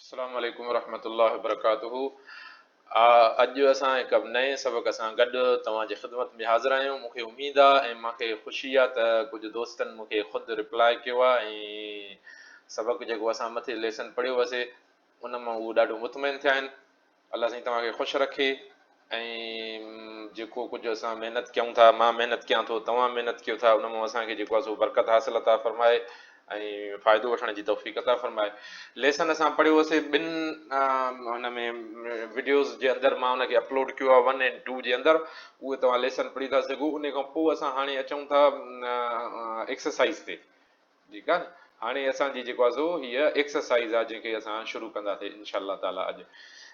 अस्सलाम वालेकुम रहमतुल्लाहि व बरकातुहू। अॼु असां हिकु नए सबक़ सां गॾु तव्हांजी ख़िदमत में हाज़िर आहियूं। मूंखे उमेद आहे ऐं मूंखे ख़ुशी आहे त कुझु दोस्तनि मूंखे ख़ुदि रिप्लाए कयो आहे ऐं सबक़ जेको असां मथे लेसन पढ़ियो हुअसीं उन मां उहे ॾाढो मुतमइन थिया आहिनि। अलाह साईं तव्हांखे ख़ुशि रखे ऐं जेको कुझु असां महिनत कयूं था, मां महिनत कयां थो, तव्हां महिनत कयो था, उन मां असांखे जेको आहे सो बरकत हासिल अता फरमाए ऐं फ़ाइदो वठण जी तौफ़ीक़ अता फरमाए। लेसन असां पढ़ियो हुयोसीं ॿिनि हुन में वीडियोज़ जे अंदरि, मां हुनखे अपलोड कयो आहे 1 ऐं 2 जे अंदरि। उहे तव्हां लेसन पढ़ी था सघो। उन खां पोइ असां हाणे अचूं था एक्सरसाइज़ ते। ठीकु आहे न। हाणे असांजी जेको आहे सो हीअ एक्सरसाइज़ आहे जंहिंखे असां शुरू कंदासीं इनशा अल्लाह ताला। अॼु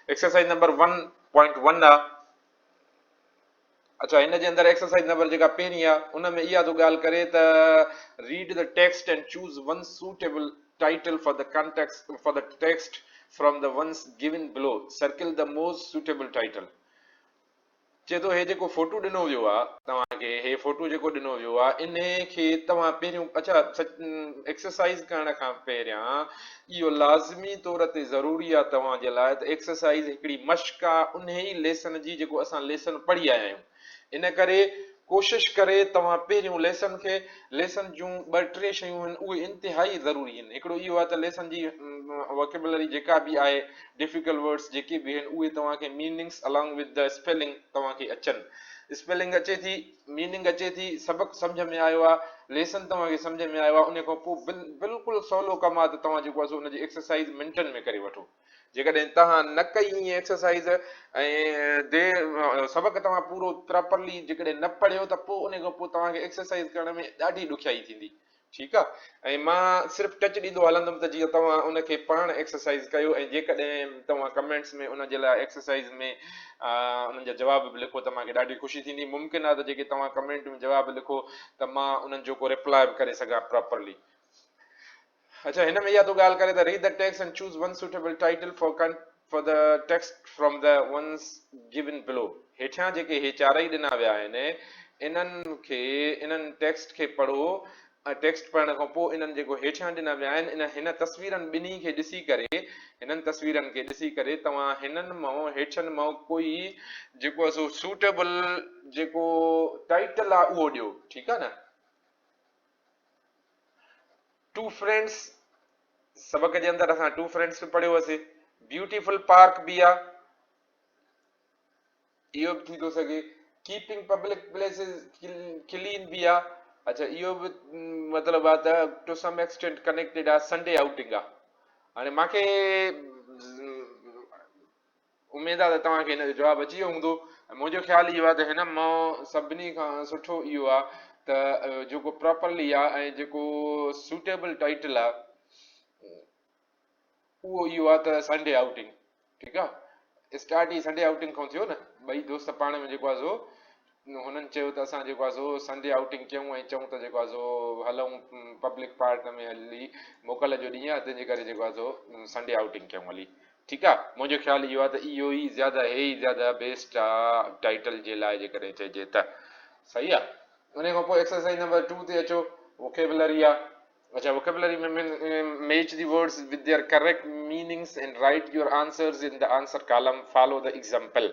एक्सरसाइज़ नंबर 1.1 आहे। अच्छा, हिन जे अंदरि एक्सरसाइज नंबर जेका पहिरीं आहे उन में इहा थो ॻाल्हि करे त read the text and choose one suitable title for the context for the text from the ones given below, circle the most suitable title. चए थो हे जेको फोटो ॾिनो वियो आहे तव्हांखे, हे फोटो जेको ॾिनो वियो आहे इन खे तव्हां पहिरियों, अच्छा एक्सरसाइज करण खां पहिरियां इहो लाज़मी तौर ते ज़रूरी आहे तव्हांजे लाइ त एक्सरसाइज हिकिड़ी मश्क आहे उन ई लेसन जी जेको असां लेसन पढ़ी आया आहियूं। इन करे कोशिशि करे तव्हां पहिरियों लेसन जूं 2-3 शयूं आहिनि उहे इंतिहाई ज़रूरी आहिनि। हिकिड़ो इहो आहे त लेसन जी वोकेबुलरी जेका बि आहे, डिफिकल्ट वर्ड्स जेके बि आहिनि उहे तव्हांखे meanings along with the spelling तव्हांखे अचनि। स्पेलिंग अचे थी, मीनिंग अचे थी, सबक़ु सम्झ में आयो आहे, लेसन तव्हांखे सम्झ में आयो आहे, उन खां पोइ बिल्कुलु सवलो कमु आहे त तव्हां जेको आहे सो उनजी एक्सरसाइज़ मिंटनि में करे वठो। जेकॾहिं तव्हां न कई ईअं एक्सरसाइज़ ऐं सबक़ु तव्हां पूरो प्रॉपरली जेकॾहिं न पढ़ियो त पोइ उन खां पोइ तव्हांखे एक्सरसाइज़ करण में ॾाढी ॾुखियाई थींदी। ठीकु आहे। ऐं मां सिर्फ़ु टच ॾींदो हलंदुमि त जीअं तव्हां उनखे पाण एक्सरसाइज़ कयो ऐं जेकॾहिं तव्हां कमेंट्स में उन जे लाइ एक्सरसाइज़ में उन्हनि जा जवाब बि लिखो त मूंखे ॾाढी ख़ुशी थींदी। मुमकिन आहे त जेके तव्हां कमेंट में जवाब लिखो त मां उन्हनि जो को रिप्लाई बि करे सघां प्रॉपरली। अच्छा, हिन में इहा थो ॻाल्हि करे त read the text and choose one suitable title for the text from the ones given बिलो। हेठियां जेके हे चारई ॾिना विया आहिनि इन्हनि टेक्स्ट खे पढ़ो। टेक्स्ट पढ़ण खां पोइ इन्हनि जेको हेठियां ॾिना विया आहिनि हिन तस्वीरनि ॿिन्ही खे ॾिसी करे, हिननि तस्वीरनि खे ॾिसी करे तव्हां हिननि मां हेठियनि मां कोई जेको आहे सो सूटेबल जेको टाइटल आहे उहो ॾियो। ठीकु आहे न। टू फ्रेंड्स, सबक़ जे अंदरि असां टू फ्रेंड्स बि पढ़ियो हुयोसीं। ब्यूटीफुल पार्क बि आहे, इहो बि थी थो सघे। कीपिंग पब्लिक प्लेसिस क्लीन बि आहे। अच्छा, इहो बि मतिलबु आहे त टू सम एक्सटेंट कनेक्टेड आहे, संडे आउटिंग आहे। हाणे मूंखे उमेद आहे त तव्हांखे हिन जो जवाबु अची वियो हूंदो। मुंहिंजो ख़्यालु इहो आहे त हिन मां सभिनी खां सुठो इहो आहे त जेको प्रॉपरली आहे ऐं जेको सूटेबल टाइटल आहे उहो इहो आहे त संडे आउटिंग। ठीकु आहे। स्टार्ट ई संडे आउटिंग खां थियो न। ॿई दोस्त पाण में जेको आहे सो हुननि चयो त असां जेको आहे सो संडे आउटिंग कयूं ऐं चऊं त जेको आहे सो हलूं पब्लिक पार्क में हली, मोकल जो ॾींहुं आहे तंहिंजे करे जेको आहे सो संडे आउटिंग कयूं हली। ठीकु आहे। मुंहिंजो ख़्यालु इहो आहे त इहो ई ज़्यादा बेस्ट आहे टाइटल जे लाइ जेकॾहिं चइजे त। सही आहे। उन खां पोइ एक्सरसाइज नंबर 2 ते अचो। वोकेबुलरी आहे। अच्छा, वोकेबुलरी में match the words with their correct meanings and right your answers in the answer column, follow the example.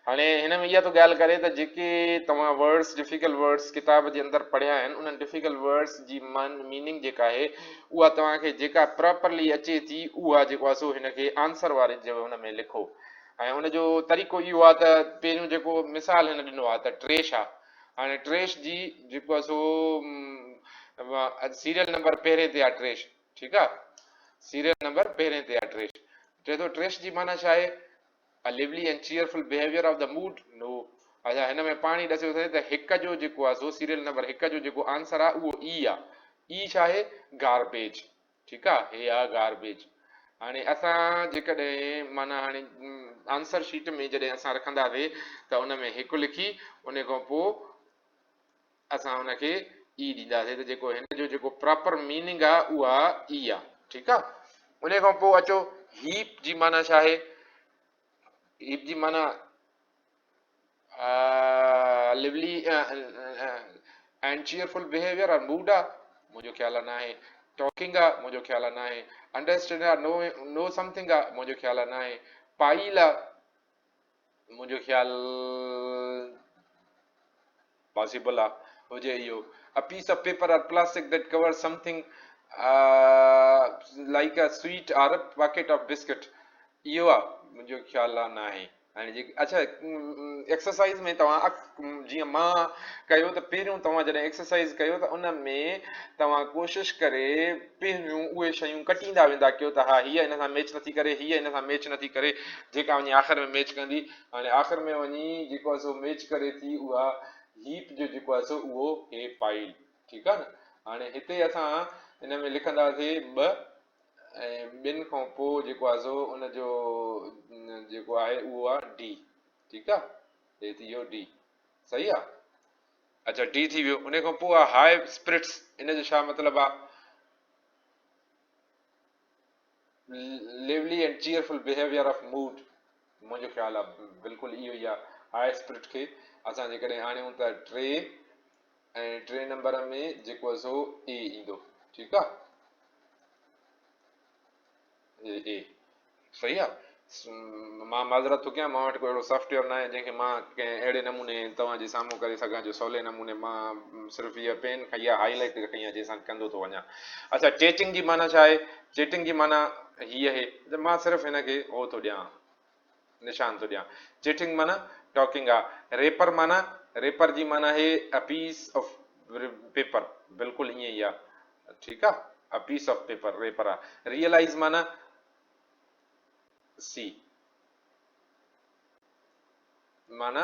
हाणे हिन में इहा थो ॻाल्हि करे त जेके तव्हां वर्ड्स डिफिकल्ट वर्ड्स किताब जे अंदरि पढ़िया आहिनि उन्हनि डिफिकल्ट वर्ड्स जी मीनिंग जेका आहे उहा तव्हांखे जेका प्रॉपरली अचे थी उहा जेको आहे सो हिनखे आंसर वारे जो हुन में लिखो। ऐं उनजो तरीक़ो इहो आहे त पहिरियों जेको मिसाल हिन ॾिनो आहे त ट्रेश आहे। हाणे ट्रेश जी जेको आहे सो सीरियल नंबर पहिरें ते आहे ट्रेश। ठीकु आहे। सीरियल नंबर पहिरें ते आहे ट्रेश। चए थो ट्रेश जी माना छा आहे? A lively and cheerful behavior of the mood? No. अच्छा, हिन में पाणी ॾसियो अथई त हिकु जो जेको आहे सो सीरियल नंबर 1 जो जेको आंसर आहे उहो ई आहे। ई छा आहे? गार्बेज। ठीकु आहे। हे आहे गार्बेज। हाणे असां जेकॾहिं माना हाणे आंसर शीट में जॾहिं असां रखंदासीं त उन में 1 लिखी उन खां पोइ असां हुनखे ई ॾींदासीं त जेको हिन जो जेको प्रॉपर मीनिंग आहे उहा ई आहे। ठीकु आहे। उन खां पोइ अचो, हीप जी माना छा आहे? हीप जी माना लिवली एंड चीयरफुल बिहेवियर और मूड आहे। मुंहिंजो ख़्यालु न आहे। टॉकिंग आहे मुंहिंजो ख़्याल आहे न आहे, अंडरस्टैंड आहे नो समथिंग आहे मुंहिंजो ख़्याल आहे न आहे, पाइल आहे मुंहिंजो ख़्याल possible हुजे इहो, a piece of paper or plastic that covers something like a sweet or a packet of biscuit इहो आहे मुंहिंजो ख़्याल आहे न आहे। हाणे अच्छा एक्सरसाइज़ में तव्हां जीअं मां कयो त पहिरियों तव्हां जॾहिं एक्सरसाइज़ कयो त उन में तव्हां कोशिश करे पहिरियों उहे शयूं कटींदा वेंदा कयो त हा हीअ हिन सां मैच नथी करे, हीअ हिन सां मैच नथी करे, जेका वञी आख़िर में मैच कंदी। हाणे आख़िर में वञी जेको आहे सो मैच करे थी उहा हीप जो जेको आहे सो उहो हे पाइल, ठीकु आहे न। हाणे हिते असां हिन में लिखंदासीं ॿ ऐं ॿिनि खां पोइ जेको आहे सो उनजो जेको आहे उहो आहे डी, ठीकु आहे, हे थी वियो डी, सही आहे। अच्छा डी थी वियो, उन खां पोइ आहे हाई स्पिरिट्स, इन जो छा मतिलबु आहे, lively and cheerful behaviour of mood, मुंहिंजो ख़्याल आहे बिल्कुलु इहो ई आहे। हाई स्पिरिट खे असां जेकॾहिं आणियूं त टे ऐं टे नंबर में जेको आहे सो ए ईंदो, ठीकु आहे, ए सही आहे। मां माज़रत थो कयां, मां वटि कोई अहिड़ो सॉफ्टवेयर न आहे जंहिंखे मां कंहिं अहिड़े नमूने तव्हांजे साम्हूं करे सघां जो सवले नमूने मां सिर्फ़ु इहा पेन खई आहे, हाईलाइट रखी आहे जंहिंसां कंदो थो वञा। अच्छा चेटिंग जी माना छा आहे, चेटिंग जी माना हीअ आहे त मां सिर्फ़ु हिनखे उहो थो ॾियां, निशान थो ॾियां, चेटिंग माना टॉकिंग आहे। रेपर माना, रेपर जी माना आहे अ पीस ऑफ पेपर, बिल्कुलु ईअं ई आहे, ठीकु आहे, अ पीस ऑफ पेपर रेपर आहे। रियलाइज़ माना सी, माना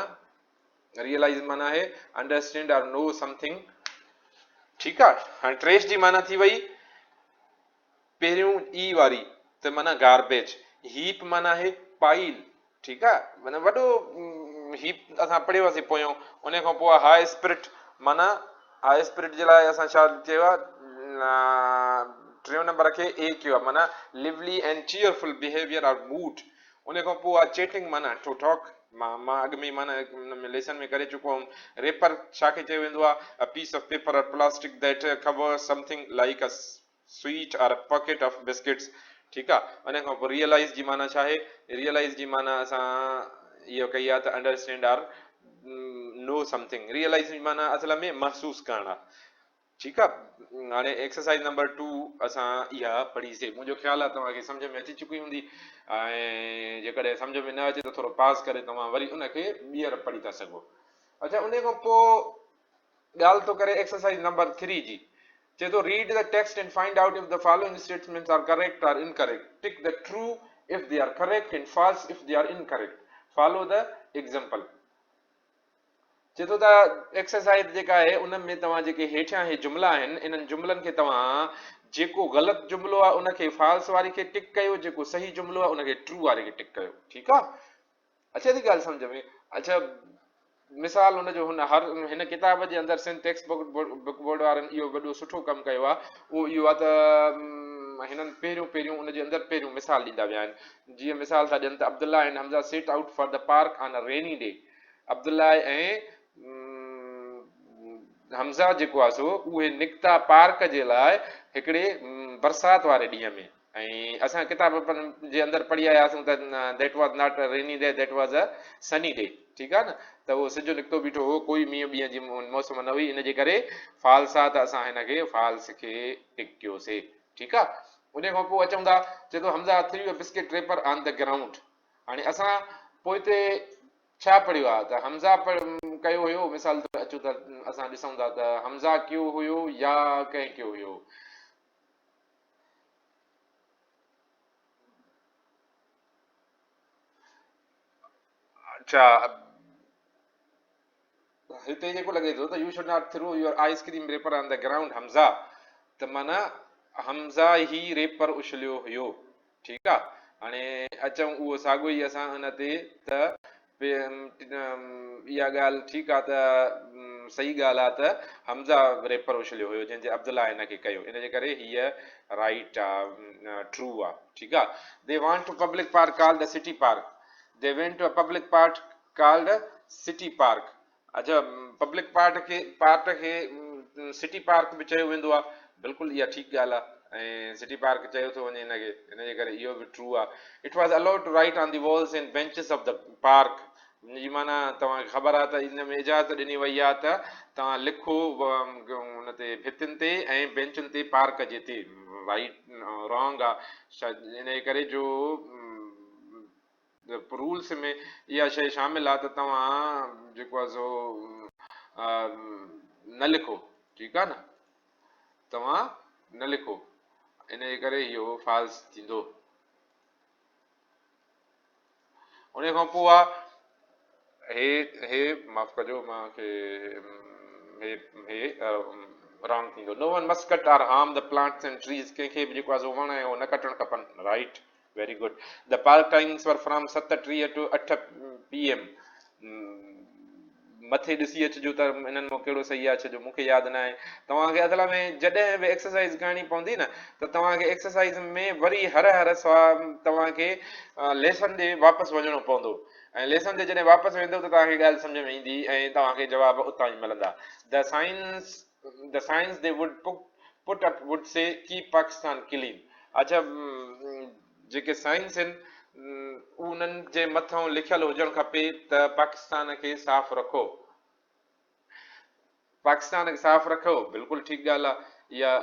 रियलाइज माना है अंडरस्टैंड और नो समथिंग, ठीकु आहे। हाणे ट्रेश जी माना थी वई पहिरियों ई वारी त माना गार्बेज, हीप माना है पाइल, ठीकु आहे, माना वॾो हीप असां पढ़ियोसीं पोयों। उन खां पोइ हाई स्पिरिट, माना हाई स्पिरिट जे लाइ असां छा चयो आहे, टियों नंबर खे ए कयो आहे, माना लिवली एंड चीयरफुल बिहेवियर और मूड। उन खां पोइ आहे चेटिंग माना टू टॉक, मां अॻु में माना लेसन में करे चुको हुउमि। रेपर छा खे चयो वेंदो आहे, अ पीस ऑफ पेपर और plastic that cover something like a sweet और अ पॉकेट ऑफ बिस्किट्स, ठीकु आहे। उन खां पोइ रियलाइज़ जी माना छा आहे, रियलाइज़ जी माना असां इहो कई आहे त understand or know something, realise जी माना असल में महसूसु करणु आहे, ठीकु आहे। हाणे एक्सरसाइज़ नंबर 2 असां इहा पढ़ीसीं, मुंहिंजो ख़्यालु आहे तव्हांखे सम्झ में अची चुकी हूंदी, ऐं जेकॾहिं सम्झ में न अचे त थोरो पास करे तव्हां वरी उनखे ॿीहर पढ़ी था सघो। अच्छा उन खां पोइ ॻाल्हि थो करे एक्सरसाइज़ नंबर 3 जी, चए थो read the text and find out if the following statements are correct or incorrect, tick the true if they are correct and false if they are incorrect, follow the example. चए थो त exercise जेका आहे उन में तव्हां जेके हेठियां हे जुमिला आहिनि, इन्हनि जुमिलनि खे तव्हां जेको ग़लति जुमिलो आहे उनखे फॉल्स वारी खे टिक कयो, जेको सही जुमिलो आहे उनखे ट्रू वारे खे टिक कयो, ठीकु आहे। अचे थी ॻाल्हि सम्झ में। अच्छा मिसाल हुनजो हुन हर हिन किताब जे अंदरि सिंटेक्स बुक बोर्ड वारनि इहो वॾो सुठो कमु कयो आहे, उहो इहो आहे त हिननि पहिरियों पहिरियों उनजे अंदरि पहिरियों मिसाल ॾींदा विया आहिनि। जीअं मिसाल था ॾियनि त Abdullah and Hamza set out for the park on a rainy day, Abdullah ऐं हमज़ा जेको आहे सो उहे निकिता पार्क जे लाइ हिकिड़े बरसाति वारे ॾींहं में, ऐं असां किताब जे अंदरि पढ़ी आयासीं त that was not a rainy day, that was a sunny day, ठीकु आहे न, त उहो सिजु निकितो बीठो हो, कोई मींहं ॿींहं जी मौसम न हुई, इन जे करे फॉल्स आहे त असां हिनखे फॉल्स खे टिक कयोसीं, ठीकु आहे। उन खां पोइ अचूं था, चए थो Hamza threw a biscuit wrapper on the ground. हाणे असां पोइ हिते छा पढ़ियो आहे त हमज़ा कयो हुयो, मिसाल अचूं त असां ॾिसूं था त हमज़ा कयो हुयो या कंहिं कयो हुयो, अच्छा हिते जेको लॻे थो त you should not throw your ice cream wrapper on the ground Hamza, त माना हमज़ा ही रेपर उछलियो हुयो, ठीकु आहे। हाणे अचूं उहो साॻियो ई असां हुन ते त इहा ॻाल्हि ठीकु आहे त सही ॻाल्हि आहे त हमज़ा रेपर उछलियो हुयो जंहिंजे अब्दुल्ला हिनखे कयो, इन जे करे हीअ राइट आहे, ट्रू आहे, ठीकु आहे। They want to public park called the city park, they went to a public park called city park. अच्छा पब्लिक पार्क खे सिटी पार्क बि चयो वेंदो आहे, बिल्कुलु इहा ठीकु ॻाल्हि आहे। ऐं सिटी पार्क चयो थो वञे हिनखे, हिनजे करे इहो बि ट्रू आहे. It was allowed to write on the walls and benches of the park. जी माना तव्हांखे ख़बर आहे त इन में इजाज़त ॾिनी वई आहे त तव्हां लिखो हुन ते भितियुनि ते ऐं बेंचुनि ते पार्क जे ते. राइट रॉन्ग आहे शायदि इन करे जो रूल्स में इहा शइ शामिल आहे त तव्हां जेको आहे सो न लिखो, ठीकु आहे न, तव्हां न लिखो, इन जे करे इहो फॉल्स थींदो. उन खां पोइ आहे हे माफ़ कजो मूंखे हे रॉन्ग थींदो. No one must cut or harm the plants and trees. कंहिंखे बि जेको आहे सो वण ऐं उहो न कटणु खपनि. Right, very good. The park times were from 7:30 to 8 PM. मथे ॾिसी अचिजो त हिननि में कहिड़ो सही आहे छो जो मूंखे यादि न आहे. तव्हांखे असल में जॾहिं बि एक्सरसाइज़ करणी पवंदी न त तव्हांखे एक्सरसाइज़ में वरी हर तव्हांखे लेसन ते वापसि वञिणो पवंदो ऐं लेसन ते जॾहिं वापसि वेंदो त तव्हांखे ॻाल्हि सम्झ में ईंदी ऐं तव्हांखे जवाब उतां ई मिलंदा. The science they would put up would say keep Pakistan clean. अच्छा, जेके साइंस आहिनि उन्हनि जे मथां लिखियलु हुजणु खपे त पाकिस्तान खे साफ़ रखो. पाकिस्तान खे साफ़ रखो, बिल्कुलु ठीकु ॻाल्हि आहे इहा.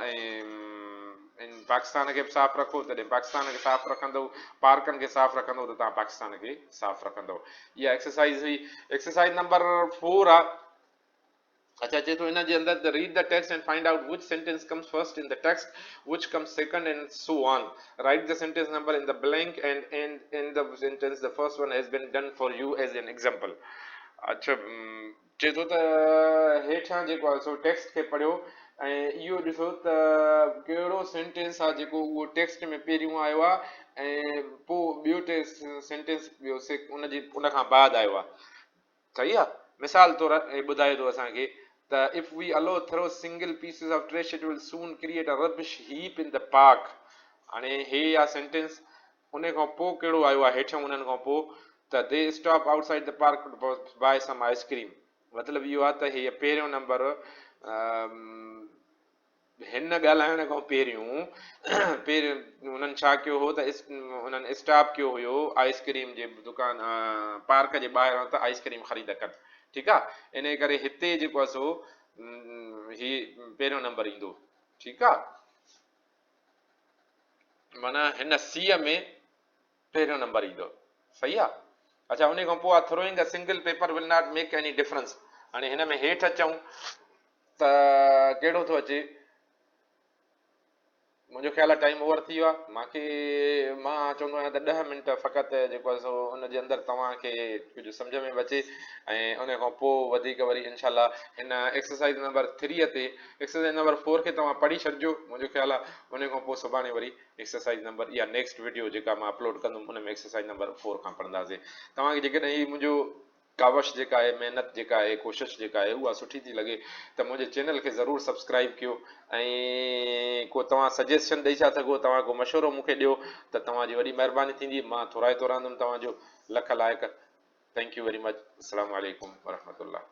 ऐं पाकिस्तान खे बि साफ़ रखो, तॾहिं पाकिस्तान खे साफ़ रखंदो, पार्कनि खे साफ़ रखंदो त तव्हां पाकिस्तान खे साफ़ रखंदो. इहा एक्सरसाइज़ हुई. एक्सरसाइज़ नंबर 4 आहे. अच्छा, चए थो हिन जे अंदरि त read the text and find out which sentence comes first in the text, which comes second and so on. Write the sentence number in the blank and in the sentence the first one has been done for you as an example. अच्छा, चए थो त हेठां जेको आहे सो text खे पढ़ियो ऐं इहो ॾिसो त कहिड़ो सेंटेंस आहे जेको उहो टेक्स्ट में पहिरियों आयो आहे ऐं पोइ ॿियो सेंटेंस ॿियो उन खां बाद आयो आहे. सही आहे. मिसाल तौरु ॿुधाए थो असांखे त if we allow throw single pieces of trash it will soon create a rubbish heap in the park. हाणे हे आहे सेंटेंस. उन खां पोइ कहिड़ो आयो आहे हेठियों उन्हनि खां पोइ त they stop outside the park buy some ice cream. मतिलबु इहो आहे त हे पहिरियों नंबर हिन ॻाल्हाइण खां पहिरियों उन्हनि छा कयो हो त उन्हनि स्टॉप कयो हुयो आइसक्रीम जे दुकान पार्क जे ॿाहिरां त आइसक्रीम ख़रीद कनि. ठीकु आहे. इन करे हिते जेको आहे सो ही पहिरियों नंबर ईंदो. ठीकु आहे. माना हिन सीअ में पहिरियों नंबर ईंदो. सही आहे. अच्छा, उन खां पोइ आहे throwing a single paper will not make any difference. हाणे हिन में हेठि अचूं त कहिड़ो थो अचे. मुंहिंजो ख़्याल आहे टाइम ओवर थी वियो आहे. मां चवंदो आहियां त 10 मिंट फ़क़ति जेको आहे सो उनजे अंदरि तव्हांखे कुझु सम्झ में बि अचे ऐं उन खां पोइ वधीक वरी इनशाला हिन एक्सरसाइज़ नंबर 3 ते एक्सरसाइज़ नंबर 4 खे तव्हां पढ़ी छॾिजो. मुंहिंजो ख़्याल आहे उन खां पोइ सुभाणे वरी एक्सरसाइज़ नंबर इहा नेक्स्ट वीडियो जेका मां अपलोड कंदुमि उन में एक्सरसाइज़ नंबर 4 खां पढ़ंदासीं. तव्हांखे जेकॾहिं हीउ मुंहिंजो कावश जेका आहे, महिनत जेका आहे, कोशिशि जेका आहे उहा सुठी थी लॻे त मुंहिंजे चैनल खे ज़रूरु सब्सक्राइब कयो ऐं को तव्हां सजेशन ॾेई था सघो, तव्हां को मशवरो मूंखे ॾियो त तव्हांजी वॾी महिरबानी थींदी. मां थोराए थो रहंदुमि तव्हांजो. लख लाइक़. Thank U very much. अस्सलाम वालेकुम वरहमतुल्लाह.